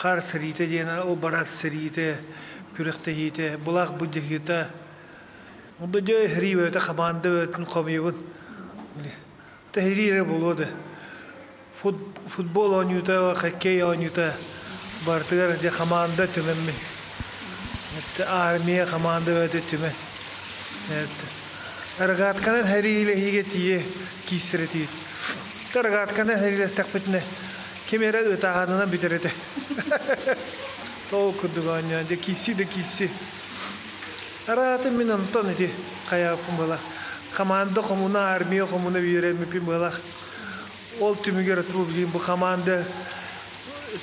Хар сырите дена, о барас сырите, күректе хите, булак буддихита. Онда жай хриве это команда өтін комьюн. Тахирире болоды. Футбол ойнута, хоккей ойнута. Бартыгар де команда түмемми. Это армия команда өтө түме. Это Аргатканан хариле хиге тие кисрети. Таргатканан хариле стакпетне. Кемера өтағанынан битерете. Толкудугanya de kisi. Arata min anton iti kaya kumbala. Komanda komuna armiya komuna bireme pimbala. Ol tümüger trublim bu komanda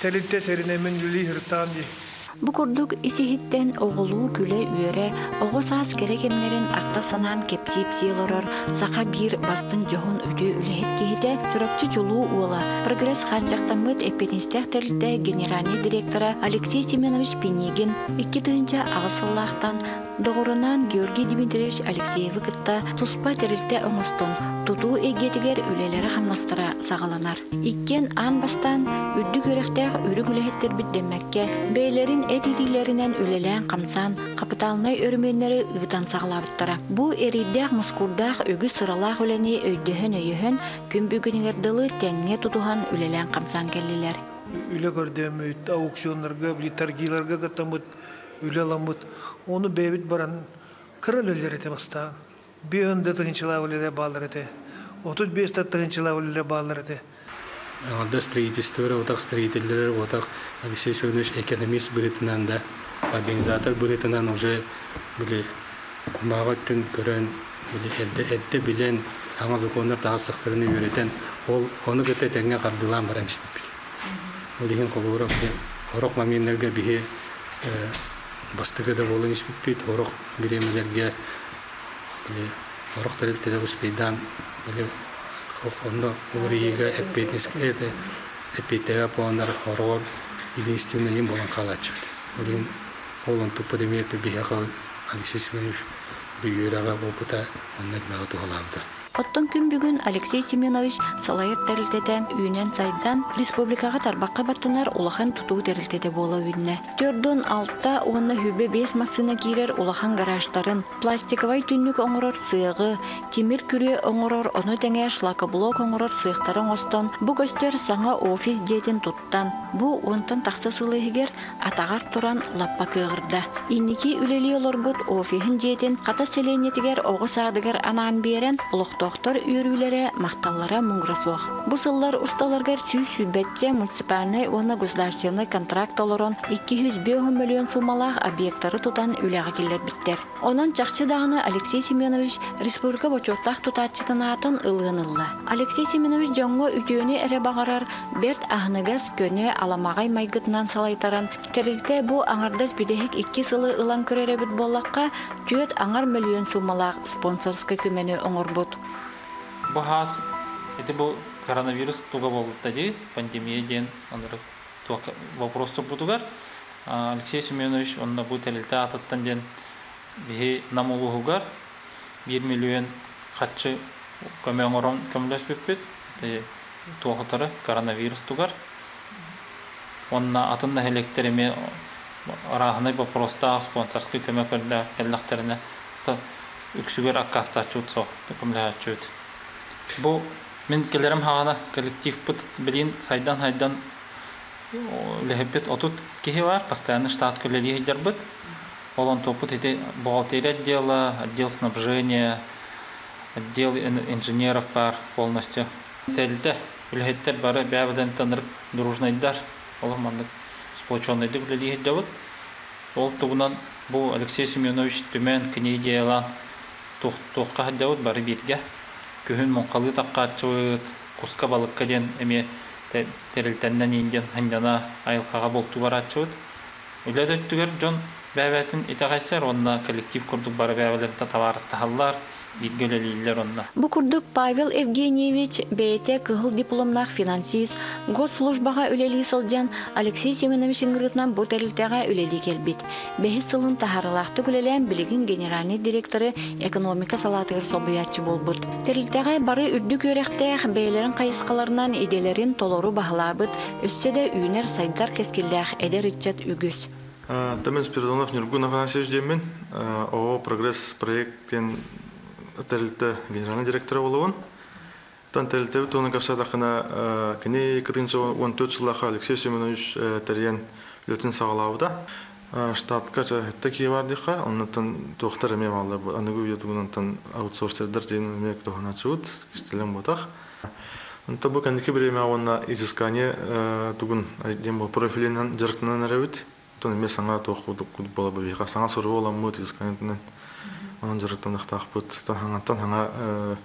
telite terine min lili hirtandi. Bu kurduk isihitten oğulu küle üyere, oğu saas gerekemlerin akta sanan kepsip siyeloror, saka bir bastın johun ödü ülehet kehide, sürapçı çoluğu uola. Progress xançaqtamıt epetinstek terlite generalni direktora Alexey Semyonovich Penigin, 2 tığınca ağısıllahtan, doğrunan Georgi Dmitrievich Alexeyevi kıtta tuspa terilte oңостон, tutu egetiger ülelere hamnastara sağalanar. İkken an bastan, üddü görekteğ ürü gülehettir bitdemekke, beylerin et edilerinden ülelen kamsan, kapitalnay örmenleri ıgıdan sağlabıttara. Bu eriddeğ muskurdağ ögü sıralağ öleni öydühün öyühün, kümbügünügerdalı tenge tutuhan ülelen kamsan kelliler. Üle gördüğüm auksyonlarga, targilarga katamıt, üle lamıt, onu beybit baran kırıl öllerete basta. Bir önde tığınçıla ölere bağlarete, 35 tığınçıla ölere bağlarete. Orada строительство, otaq строительler, otaq Alexey Semyonovich ekonomist böletinden de, organizatör böletinden уже böyle kumağıttın gören, böyle edde bilen, ama zakonlar daha sıktırını yöneten, onu göte tenge kardılan baran işte. Olihin kovurak, horok maminerge bihe bastıgıda bolun işbit, horok biremelerge, horok teriltede uspeydan, böyle onda uriga epetiskete epitega pondar horror единственный им болан калачыт. Олын тупадемет бихакал Алексей Семенович бүйөрага опыта оннат магату халавда. Оттон күн бүгін Алексей Семенович салайыр тәрілтеді үйінен сайдан республикаға тарбаққа баттынар улахан тутуу тәрілтеді бола үйіне. 4-6 оғынна хүлбе 5 максына кейрер улахан гаражтарын, пластиковай түннік оңырор сыйығы, темір күре оңырор оны тәңе шлакоблок оңырор сыйықтарын остон, бұ көстер саңа офис детін туттан. Бұ онтан тақсы сылығығер атағар туран лаппа кығырда. Инники үлелі олорбут офихін детін қата селенетігер оғы сағдығыр анан берен ұлықты доктор үйрүләре макталлара муңрасуах. Бу сыллар усталаргар сүйбәтче муниципальный оны государственный контракт олорон 205 миллион сумалах объекттары тутан үләгә килер биттер. Онан чакчы дагына Алексей Семенович республика бочоттак тутачытынатын ылгынылла. Алексей Семенович жоңго үтөөнү эре багарар берт ахныгас көне аламагай майгытынан салайтаран. Терилте бу аңардас бидехик 2 сылы ылан көреребит боллакка 4 аңар миллион сумалах спонсорска көмөнү оңорбут. Bu has это bu коронавирус туга болду тади пандемия ден андыр вопрос турбутугар Алексей Семенович онна бу телилте ататтан ден бихи намулугар 1 миллион хатчы көмөңорон көмлөшпүппүт тугатары коронавирус тугар онна атынна электериме арахны вопроста спонсорский көмөкөлдө элдактерине үксүгөр аккастачутсо көмлөчүт. Бу мен келерем хагана коллектив пут билин сайдан лехепет отут кихи бар, постоянно штат коллеги дербит. Олон топут эти бухгалтерия отдела, отдел снабжения, отдел инженеров бар полностью. Телте лехеттер бары бәбеден таныр дружнайдар. Олар мандык сплоченныйды коллеги дербит. Ол тугунан бу Алексей Семенович түмен книгиялан туққа дербит бары бирге. Күһүн монқалы таққачыт, куска балыкка ден эме терилтеннен инден хандана айылқаға болту барачыт. Үләдөттүгер жон бәбәтин итәгәсәр онна коллектив курдук бары бәбәләрдә таварыстаһаллар, билгелелиләр онна. Бу курдук Павел Евгеньевич бәйте кыгыл дипломнах финансист, госслужбага үлели сылжан Алексей Семенович ингрытнан бу тәрилтәгә үлели келбит. Бәһис сылын таһарылахты күләлән билигин генеральный директоры экономика салатыгыр собыячы болбут. Тәрилтәгә бары үрдүк өрәхтәх бәйләрен кайыскаларынан иделәрен толору баһалабыт, өстәдә үйнәр сайдар кескилләх эдер итчат үгүс. Тамен Спиридонов Нургун Афанасьевич демен, ООО «Прогресс» проекттен тәрілті генеральный директоры болуын. Тан тәрілті өт оның капсадақына кіне 2014 жылаға Алексей Семенович тәрген үлетін сағалауыда. Штатқа әтті кей бар дейқа, оннан тоқтар әмем алды. Анығы өйетігінен аутсорсердер дейін өмек тоғына чуыт, кістелен ботақ. Онта бұл кәндекі бір еме ауына изыскане түгін профилінен жарықтынан әрәуіт. Тон эме саңа тоқ кудуп бола бейқа. Саңа сұры ола мұт изысканетінен. Onun жарықтан ақтақ бұд. Тан хаңа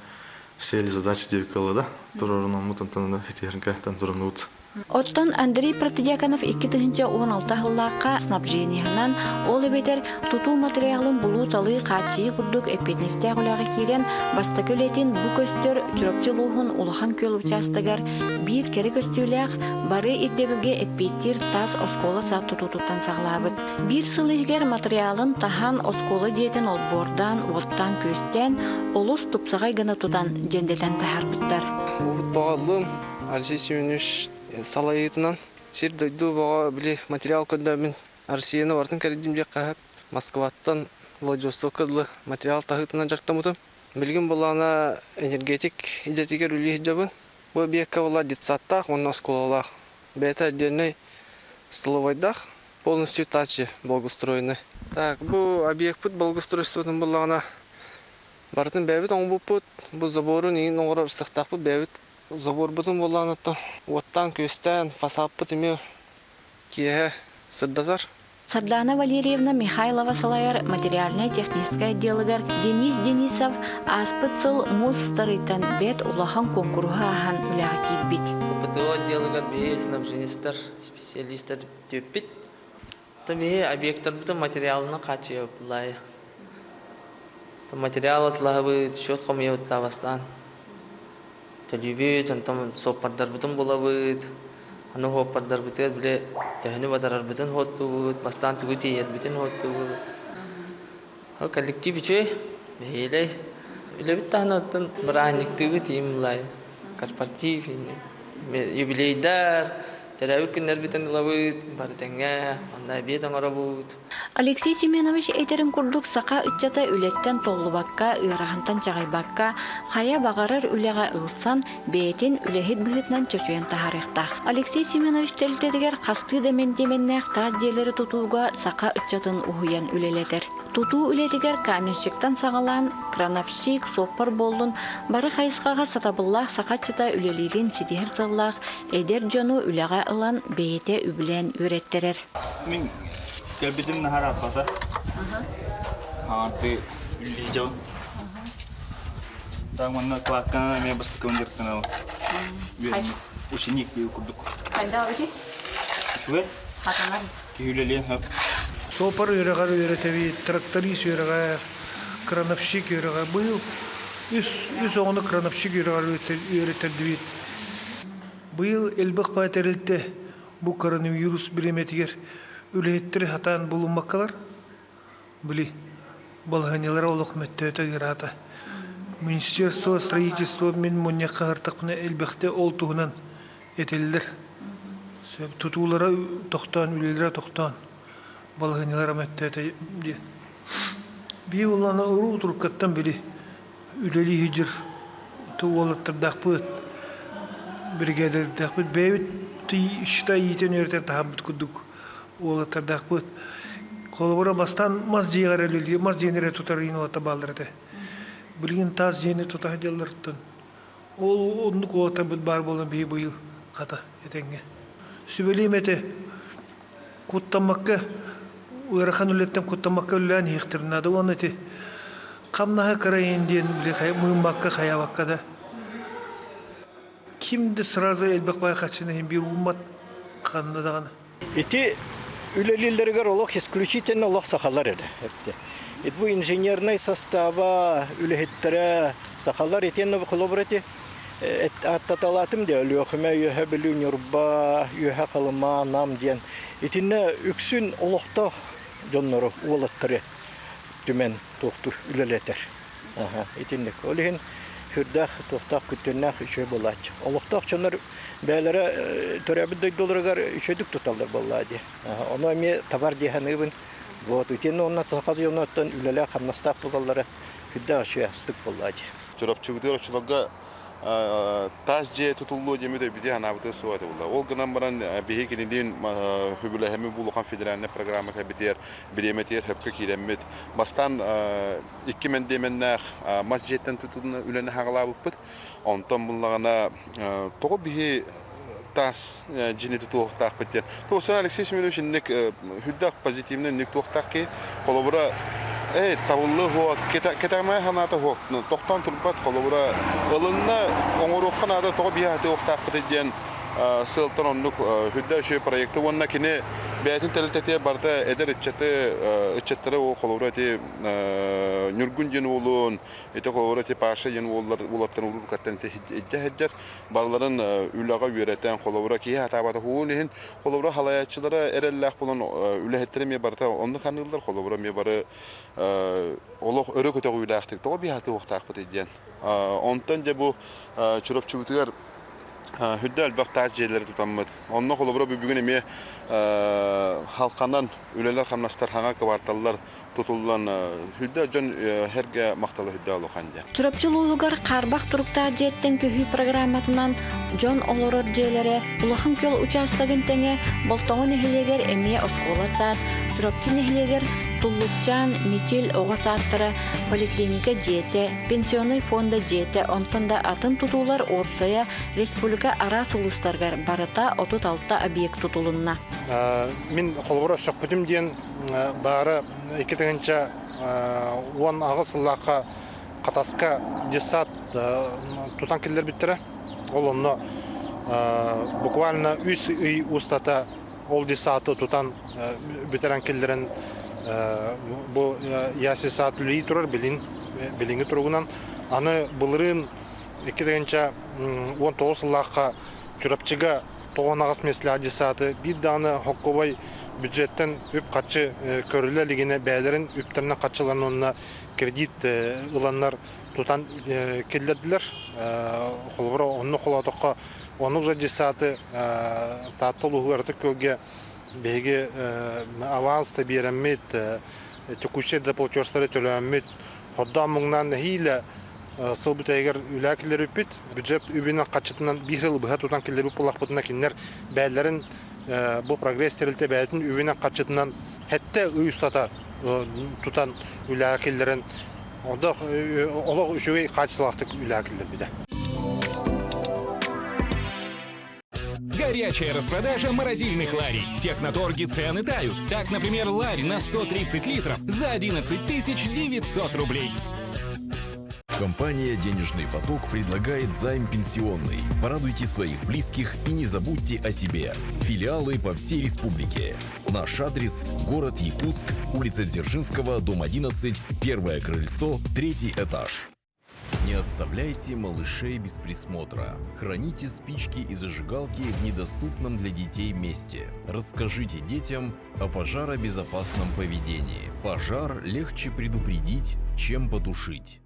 сели задачи деп калыда. Тұрорын омутан тан хетерін кәхтан тұрын ұт. Оттон Андрей Протидяканов 2016 жыллаққа снабжениянан ол бетер туту материалын булу талы қачии күрдік эпетнесте ғылағы керен бастакөлетін бұ көстер түрөпчі бұлғын улахан көл участыгар бір кері көстіләқ бары иддебілге эпеттер тас осколы сат тұтутуттан сағылабыд. Бір сылығығар материалын тахан осколы жетін олбордан, оттан көстен, олыс тұпсағай гына тұтан жендетен тахарбыттар. Алексей Семенович салайытынан сер дойду баға біле материал көндә мен Арсияны бартын кәрдімде қағып Москваттан Владивосток'лы материал тағытынан жақтамыдым. Білген болағына энергетик идетігер үлі жабын. Бұл объектка бола детсаттақ, оның осколалақ. Бәйті отдельный столовайдақ, полностью тачы благоустроены. Так, бұл объект бұд благоустройстводан болағына бартын бәйбіт оң бұд, бұл заборын ең оңғырар сықтақ бұд бәйбіт. Забор бұдың болағына оттан көстен фасап бұд еме кие сырдазар. Сардана Валерьевна Михайлова салайар материальная техническая отделыгар Денис Денисов аспыцыл муз старытан бет улахан конкурға ахан үләға кейбет. ПТО отделыгар бейе снабженистер, специалистер төппет. Бейе объекттар бұдың материалына қачы өпілайы. Материал атылағы бұд, шот қомия бұдта бастан. Төлібет, соппардар бұдың бола бұд. Аны хоппардар бұтыр біле тәхіні бадарар бұтын хотту бұд, бастан түгі тейер бұтын хотту бұд. Коллектив үші, бейлей. Үлі біт тағын оттын бір айнық түгі теймілай. Корпоратив, юбилейдар, тәрәуі күнлер бұтын ұла бұд, бары тәңе, ондай бет оңара бұд. Алексей Семенович этерин курдук сака ытчата үлеттен толлубакка, ырахантан чагайбакка, хая багарар үлега ылсан, беетин үлехит быхытнан чөчуен тахарыктах. Алексей Семенович телтедигер касты деменнех таз диелери тутууга сака ытчатын ухуян үлелетер. Тутуу үлетигер каменщиктан сагалан, крановщик, соппар болдун, бары хайыскага сатабыллах сакачыта үлелерин сидихер сыллах, эдер жону үлега ылан беете үбілен үреттерер. Кәлбетім нахар аппаса. Ты үллейжау. Так, манна кваккана мен басты көндерттен ау. Ученик бей күрдік. Қайда өте? Шуэ? Қатанар. Кейулелен хап. Сопар үйрәгәр үйрәтәби, тракторист үйрәгәр, крановщик үйрәгәр. Бұл үз оңыны крановщик үйрәтәді. Бұл әлбіқ бәтәрілді бұл коронавирус білеметігер үлеттері хатан bulunmakkalar. Били балганялар олық мәттәті герата. Министерство строительства мен моньяққа ғыртақына әлбіқті ол туғынан етелдер. Тутулары тоқтан, үлелері тоқтан. Балганялар мәттәті де. Би оланы ұру тұрқаттан били үлелі хиджір туғалаттырдақ бұд. Бригадердақ бұд. Бәйбіт шыта етен өртер тағабыд күдік. Олаттардақ бұд. Қолыбыра бастан маз жиғар әлілге, маз жиенері тұтарыйын олатта балдырды. Білген таз жиені тұтағы делдірттін. Ол ондық олатта бұд бар болын бей бұйыл қата етенге. Сүбелейм әті құттамаққа, ұйрақан үлеттен құттамаққа үллән еқтірінады. Оны әті қамнаға қарайын дейін мұйымаққа қаябаққа да. Кімді сразу әлбек бай қатшыны бір ұмат қанына дағаны. Эти үлелилергер олох исключительно олох сахалар эде. Bu инженерный состава үлехеттере сахалар етенне бу колобрати аттаталатым де өлөхмө юһә билү нурба юһә калма нам диен. Итинне үксүн олохта жоннору улаттыры түмен тохту үлелетер. Итинне олehen хүрдах тохтак күтүннах үшө болач. Олохтак чонор бәләре төрәбидә долларгар үшөдүк тоталдар боллади. Оны ме товар диханыбын. Вот итинне онна сахал йонаттан үлеле хамнастак болалары хүрдә ашыястык боллади. Чорапчыгы чылга тас же тутулуу жемеде биде анабыты суаты булла. Ол гынан баран беги киндин хүбүлө хеми булган федеральный программа кабитер биреметер хөпкө киреммет. Бастан 2000 деменнах масжеттен тутулуна үлөне хагалабыппыт. Онтон буллагана того биги тас жини тутуктак битер. Тоса Алексей Семенович ник хүддак позитивный ник туктакки колобура тавыллы хот кетамай ханата хот токтон турбат колобура ылынна оңоруккан ада того бияты октакпыт ден сылтан оннук хүддә шөй проекты вонна кине бәйтин телтете барда эдер ичеттери ол колобура ти нургун жен олун эте колобура ти паша жен оллар улаттан уруп каттан те хеджер барларын үлага үйрәтән колобура ки хатабата хуунин колобура халаячылары эреллах булан үлехеттери ме барда онны канылдар колобура ме бары олох өрө көтөгү үлахтык того бияты октакпыт ден онтан же бу чурапчыбытыгар Hüddel baktaz yerleri tutanmaz. Onunla kolabora bugün eme halkandan üleler kamnastar hanga kvartallar tutulan hüddel can herge maktalı hüddel olukanja. Çurapçılığıgar qarbaq turuqtar jetten köhü programmatынан John Oloror jelere ulahın köl участогын теңе болтоңы нехилегер эмие осколасар, çurapçı нехилегер Туллукчан, Мичил, Оғасаттыры, поликлиника жете, пенсионный фонда жете, онтында атын тутулар орсая республика ара сулустаргар барыта 36 объект тутулунна. Мен қолбыра шақпытым ден бары 2-тігінші 10 ағысылаққа қатасқа десат тутан келдер біттірі. Ол оны буквально 3 үй ұстата ол десаты тутан бітерен келдерін bu yasi saatli turur bilingi turugunan anı bulurun 2019 yıllığa çurapçıga toğun ağız mesleği saati bir dağını hokkovay büdjetten üp kaçı körüle ligine beylerin üpterine kaçılarının onunla kredit ılanlar tutan kellerdiler. Kolbura onu koladıkka onun racı saati tatlığı artık kölge Беги аванс та беремет, текущий доплатёжтары төлөмөт. Hodda мыңнан хиле сыл бүтәгәр үләкләр үпит, бюджет үбинен качытынан бир ел быга тутан килер үп булак бутына киннер бәйләрен бу прогресс терилте бәйтен үбинен качытынан хәтта уйсата тутан үләкләрен онда олог үчүгә качсылактык үләкләр биде. Горячая распродажа морозильных ларей. Техноторги цены тают. Так, например, ларь на 130 литров за 11 900 рублей. Компания «Денежный поток» предлагает займ пенсионный. Порадуйте своих близких и не забудьте о себе. Филиалы по всей республике. Наш адрес – город Якутск, улица Дзержинского, дом 11, первое крыльцо, 3-й этаж. Не оставляйте малышей без присмотра. Храните спички и зажигалки в недоступном для детей месте. Расскажите детям о пожаробезопасном поведении. Пожар легче предупредить, чем потушить.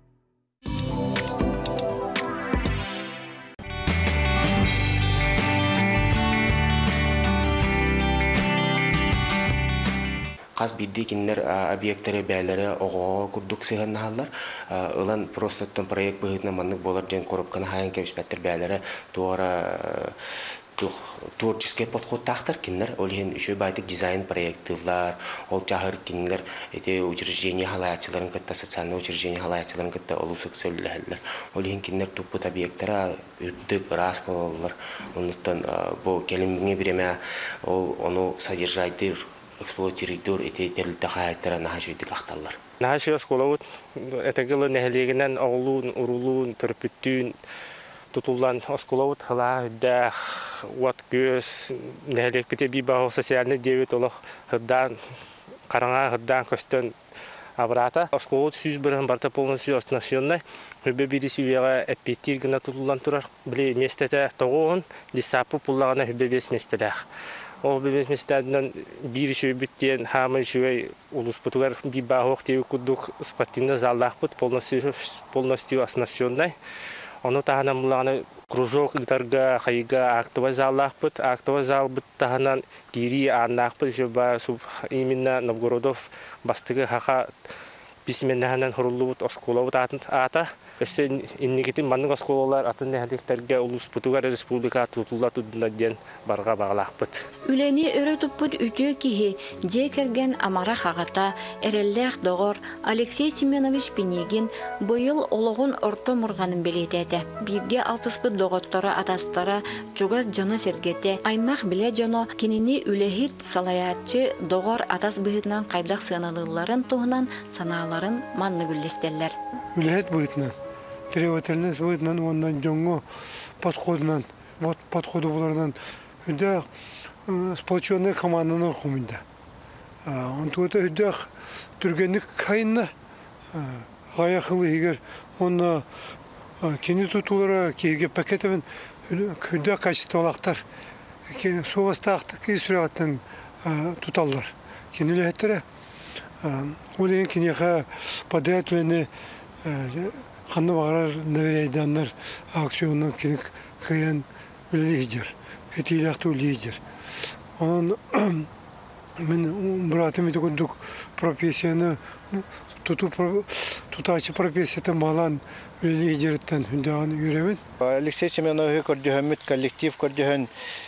Қаз бидде киндер объекттері бәлері оғоға күрдік сығанналар. Олан просто проект бұғытына маннық болар ден коробканы хайын кәбіспәттір бәлері туара творческий подход тақтыр киндер. Олен үші байтық дизайн проекттылар, ол жағыр киндер учреждение халаячыларын кітті, социальный учреждение халаячыларын кітті олусық сөйлілер. Олен киндер тұппыт объекттері үрдік, рас болалар. Онықтан бұл келіміне біреме оны содержайдыр, эксплуатируйдур этетерлите хайттара нахашыйдык акталлар. Нахашыйс колобут этегилы нехлегинен оглуун, урулуун, төрпүттүүн тутулан осколовут хала да вот көс нәлек бите би бау социальный девит олох хыдан караңа хыдан көстөн абрата осколовут сүз бірін барта полностью оснащенный хөбе бириси уяга эппетир гына тутулан турар биле местете тогон дисапу пуллагана хөбе бес местелах ол бес местеден бир шөбүттен хамы шөй улус бутугар би бау теу кудук спортивный залдах бут полностью оснащенный. Оно таханан буланы кружок гитарга хайга актовый заллах бут, актовый зал бут таханан кири аннах бут, шоба именно Новгородов бастыгы хаха письменнаханан хоруллу бут оскола бут ата. Эссе иннигитин манның осколалар атын нәһдиктерге улус бутугар республика тутулла туднаден барга баглах бут. Үлени өрө туппут үтү кихи же керген амара хагата эреллех догор Алексей Семенович Пенегин быйыл ологун орто мурганын белетети. Бирге 60 доготтора атастара жугас жаны сергете аймак биле жано кинини үлехит салаятчы догор атас быһытынан кайдак сыналыларын туһунан санааларын манны гүллестеллер. Үлехит быһытынан требовательность быһытынан ондан жоңго подходынан вот подходу булардан да сплоченная команданы хуминда. Он тут да түргенlik кайынна гаяхылы егер оны кене тутулара кеге пакетен күдә качестволактар суостакты кисрәтен туталлар. Кинеләттерә улен кинеха подәтлене ханны багар нәврәйданнар акционның кинек кыян лидер. Этилахту лидер. Он мен братами такой профессияны тутачы профессията малан лидерттен хүндән йөрәмен. Алексей Семенович Кордюхамит коллектив Кордюхан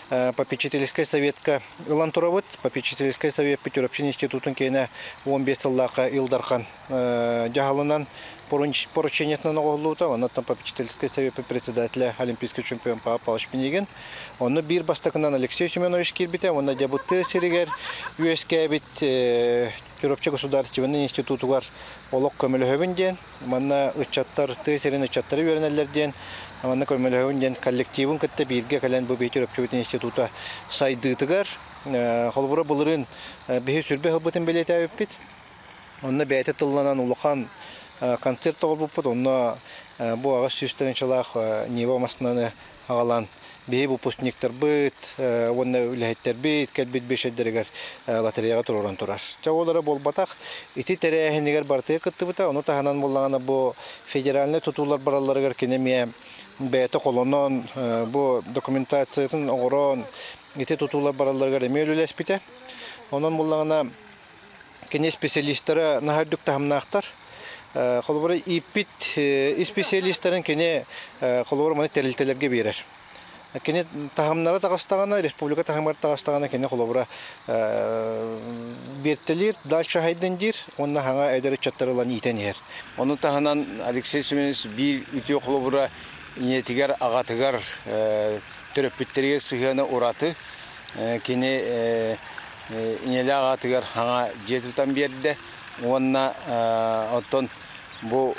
попечительская советка Илантуровод попечительская совет Петербургский институтын кейне 15 еллакка Илдархан жагалынан поручениятынан оголута, оннан попечительский совет председателя олимпийский чемпион Павел Шпинеген. Оны бир бастакынан Алексей Семенович кирбите, онна дебутты сиригер USK бит Петербургский государственный институт бар олок көмөлөбүнден, манна ычаттар тесерин ычаттары беренелерден, манна көмөлөбүнден коллективын кытта бирге калан бу Петербургский института сайдытыгар, холбура булырын бихи сүрбе хылбытын белетебит бит. Онна бәйте тылланан улахан концерт олбуппут, онна бу агас сүстенчалах Нева маснаны агалан бей выпускниктер бит, онна үләһеттер бит, кәлбит бешеддерегер лотереяга туруран турар. Чагылары болбатак, ити терәһенегер бартыя кыттыбыта, оны таханан буллаганы бу федеральный тутулар баралларыгар кинеме бәйте колонон, бу документациятын огорон, ити тутулар баралларыгар эмелүләс бите. Онан буллаганы кине специалисттары нахардык тахамнактар. Холбора ипит специалисттарын кине холбора маны терилтелерге берер. Кине тахамнара тагыстагана республика тахамнара тагыстагана кине холбора бертелер дальше хайдендир, онна хаңа әдәре чаттарылан итенер. Оны таханан Алексей Семенович бир үтө холбора инетигер агатыгар төрөпүттерге сыганы ураты кине инеле агатыгар хаңа жетутан берде. Онна оттон бу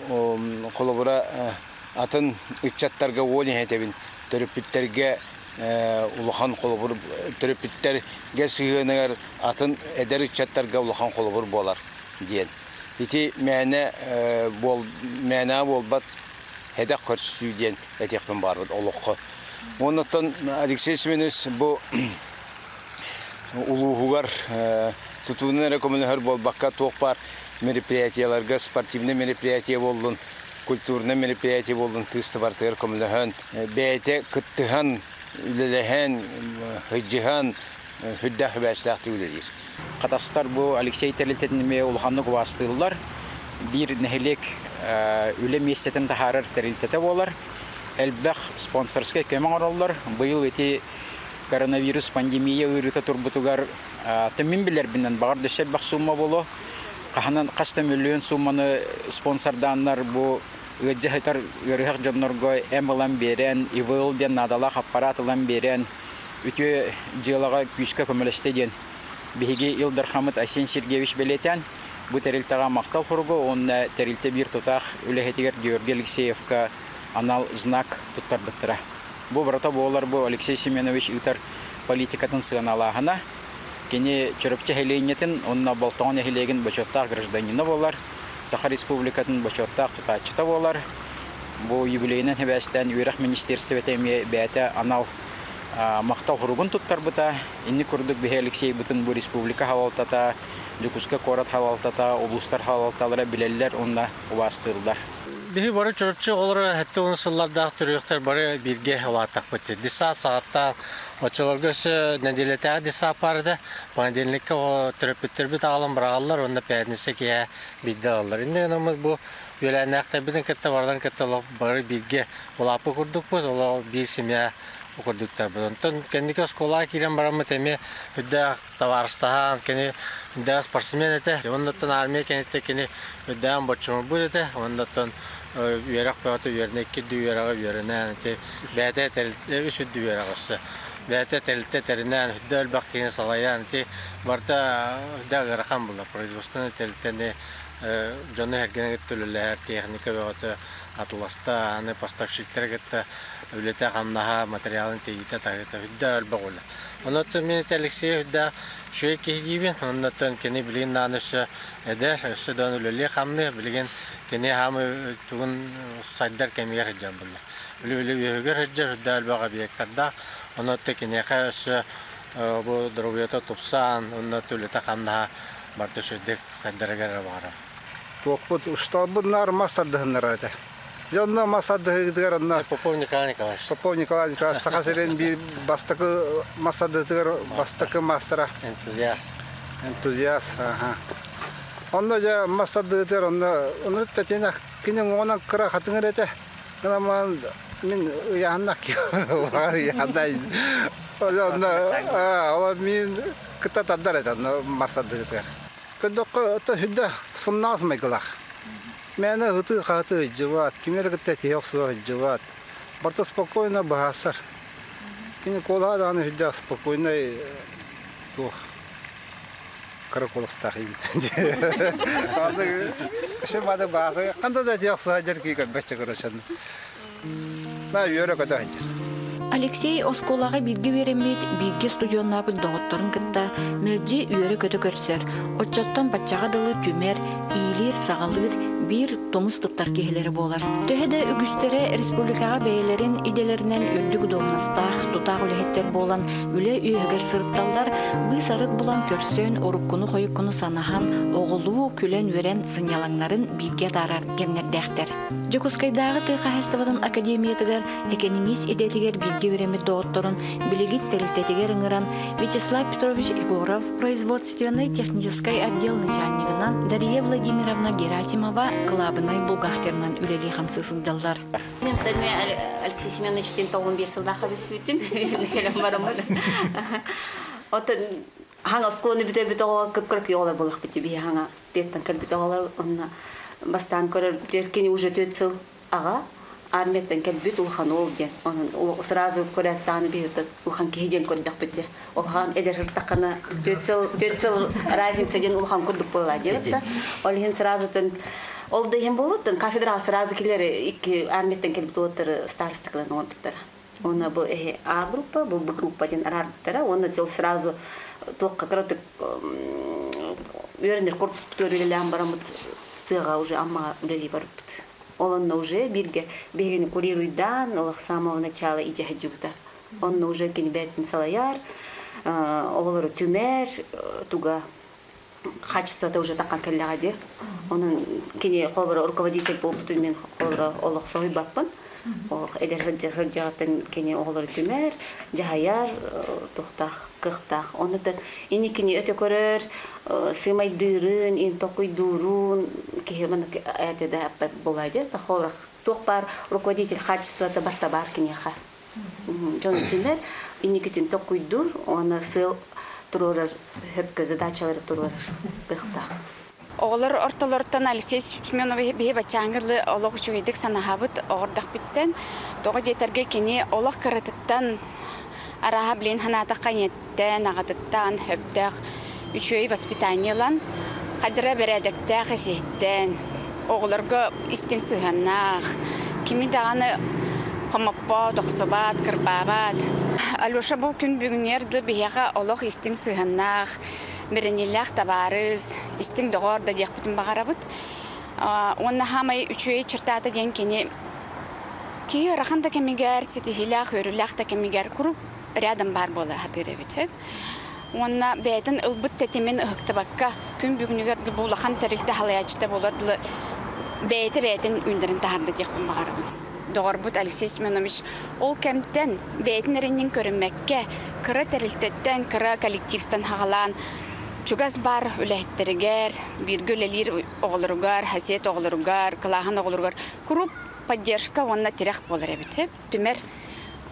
холбора атын ичаттарга олин хетебин төрөпүттерге улахан холбор төрөпүттерге сыгыныр атын эдер ичаттарга улахан холбор болар диен. Ити мәне болбат хедак көрсү диен этекпен барбыт олокко. Оннан Алексей Семенович бу улуугар тутуунун рекомендер болбакка тоокпар мероприятияларга спортивный мероприятие болдун, культурный мероприятие болдун, тысты бартыр комлахан, бәйте кыттыхан, үлелеген, хыджыхан, хүддах бәстахты үлелер. Катастар бу Алексей Терилтетинме улханны кубастылар. Бир нехелек үлем местетен тахарыр терилтете болар. Элбах спонсорская көмөң аралар. Быйыл эти коронавирус пандемия үрүтө турбутугар тэмин билер бинен багар дөшөт бак сумма боло. Каханан кашта миллион сумманы спонсорданнар бу ыджахтар өрөк жоннорго эмалан берен, ивылден надалак аппаратылан берен, үтө жылага күчкө көмөлөстеден. Биги Илдархамит Асен Сергеевич белетен бу терилтага мактал фурго, онна терилте бир тутак үлехетигер Георгий Алексеевка анал знак туттарбыттыра. Бу барата болар бу Алексей Семенович итар политикатын сыаналахана. Кени чөрөпче хеленетин онна болтоон хелеген бочоттар гражданина болар. Саха республикатын бочоттар тутачыта болар. Бу юбилейнен хебестен Юрах министерствотеме бәте анал мактау хурубун туттарбыта. Инни курдук бе Алексей бутын бу республика хавалтата, Жукуска корат хавалтата, облустар хавалталары билеллер онна убастырылдар. Бихи бары чөрөпче олары хәтте оны сыллардағы түректер бары бирге олатақ бітті. Диса сағатта очылыргөсі неделетәғі диса апарды. Понедельникке түрөппеттер біт ағалым бірағалар, онда пәрнесе кея бидді алылар. Инде ғанымыз бұл өләнәқті бітін кәтті бардан кәтті бары бирге олапы күрдік бұд, олар бір семья okurduklar bu. Ondan kendi oskola kiren baramı temi hüdda tavarstahan kendi hüdda sportsmen ete. Ondan armiye kendi hüdda boçum bu ete. Ondan üyerak peyatı üyerine iki düyerağı üyerine ete. Bete telte üç düyerağı üstü. Bete telte terinen hüdda elbaktiğini salayan ete. Varta hüdda garakan bular. Производственный telteni Johnny hergene gittülüler teknika peyatı Атласта аны поставщиктер гетте үлете хамнаха материалын тегите тагыта хүддә албагыла. Онотто мен Алексей хүддә шуй кигибен, онотто кене билген нанышы эдер, шудан үлеле хамны билген кене хамы тугын сайдар кемер жамбылла. Үлеле өгөр хәҗҗәр хүддә албага биектарда, онотто кене хәш бу дровета тупсан, онотто үлете хамнаха бартышы дек сайдарга бара. Топот уштабыннар масаддыннар ата. Jonda masada hıdıgar onlar. Popov Nikolay Nikolaevich. Popov Nikolay Nikolaevich. Sakaseren bir bastakı masada hıdıgar bastakı mastera. Entuziast. Aha. Onda ja masada hıdıgar onu tetene kinin ona kıra hatınır ete. Ama min yannak var yanday. Onda min kıta tadar ete masada hıdıgar. Kıdok ta hıda sınnas mıydılar. Меня гыты хаты живат, кимер гыты тиёксо живат. Барта спокойно бахасар. Кини кола да аны хидя спокойно то караколстахи. Ады шемада баса, канда да тиёксо хаҗыр ки бәчә көрәшән. На йөрә када хаҗыр. Алексей осколага билги беремит, билги студионнабы доғыттарын кытта, мелжи үйері көті көрсер. Отчоттан батчаға дылы түмер, ийлер, сағалыр, bir tomuz tuttar kehleri bolar. Töhede ügüstere Respublikaga beylerin idelerinden ürdük doğunastaq tutaq ülehetler bolan üle üyeger sırttallar bu sarıt bulan körsön orukkunu koyukkunu sanahan oğulu külen veren sınyalanların bilge darar gemnerdekter. Jokuskaydağı tıqa hestavatın akademiyetiger, ekonomist edetiger bilge veremi doğuttorun bilgit teristetiger ыңыран Вячеслав Петрович Егоров, производственный технический отдел начальнигынан Дарья Владимировна Герасимова Клабыной Булгахтернан үлели хамсысылдалар. Мен Алексей Семенович тентауын берсілді ақады сөйтім. Келем барамады. Отын хаңа сколыны біте оға көп-көрік еғалар болақ біте бей хаңа беттен кәл-біте оғалар. Онына бастан көрір жеркені уже 4 жыл аға армияттан кәл-біт ұлхан ол ден. Сразу көрәттаны бейті ұлхан кейден көрдік біте. Ұлхан әдер ғырттаққаны 4 жыл разница ден ұлхан көрдік болла деріпті. Олхен сразу ол дейін болуттын, кафедрал сразу келері екі армияттан келіп туаттыры старостықлан орбиттара. Оны бұл А группа, бұл Б группа ден арбиттара. Оны жол сразу тоққа кіротып өріндер корпус бұтөрілелен барамыд тыға уже аммаға үлелей барыппыд. Олонна уже бергені курируйдан, олық самого начала иде хаджубда. Онна уже кені бәттін салаяр, оғылары түмер, туға качеството уже такан келлега де. Onun kini qobra rukovodитель болуп мен qobra олох сой баппын. Олох эдер хыржатын кини оглор түмер, жахаяр, тухтах, кыхтах. Онда ини кини өтө көрөр, сымай дырын, ин токуй дурун, кихеман этеде аппат болады. Та qobra тухпар руководитель качеството бар кини ха. Жон түмер, ини китин токуй дур, оны сыл турурар хөпкө задачалары турурар кыхтах. Oğlar ortalardan Alexey Semyonovich bir bachangılı olaq üçüydük sanahabıt ordaq bitten. Toğa yeterge kini olaq karatıttan araha bilen hanata qanyetten nağatıttan höpdaq üçüy vaspitaniyalan qadra beredekte xesihten oğlarga istin sığanaq Кими дағаны қомаппа, тоқсыбат, кырбабат. Алеша бұл күн бүгінерді бейеға олық истің сығаннақ, бірінелләқ табарыз, истің доғыр да дек бүтін бағарабыт. Онна хамай үчуей чыртаты ден кені кей рахан да кемигер, сетихилях, өрілях да кемигер күріп рядом бар болы хатыр әбіт. Онна бәйтін ылбыт тәтемен ұхықтыбаққа күн бүгінігерді бұлақан тәрілті халаячыда болардылы бәйтін үндерін тағарды дек бүтін бағарабыт. Doğrbut Алексей Семенович ол кемтен бәйтінерінен көрінмәкке кыры тәрілтеттен, кыры коллективтен хағалан чугас бар үләйттірігер, биргөлелер оғылыругар, хасет оғылыругар, кылағын оғылыругар күріп поддержка онна тирек болыр әбітіп, түмер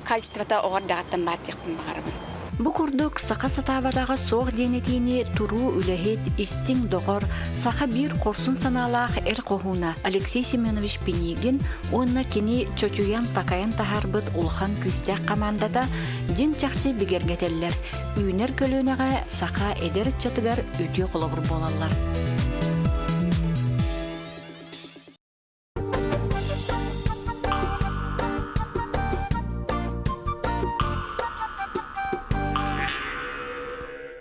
качествота оғыр дағаттан бар текпін бағарымын. Бу курдук сака сатабадағы соқ денетini туру үләхет истин доғыр сака бир корсун саналақ эр қоғуна Алексей Семенович Пенегин онна кені чочуян такаян тахарбыт улхан күстәк командада дин чақсы бігергетеллер. Үйнер көлөнеға сака эдер чатыгар өтө қолығыр болалар.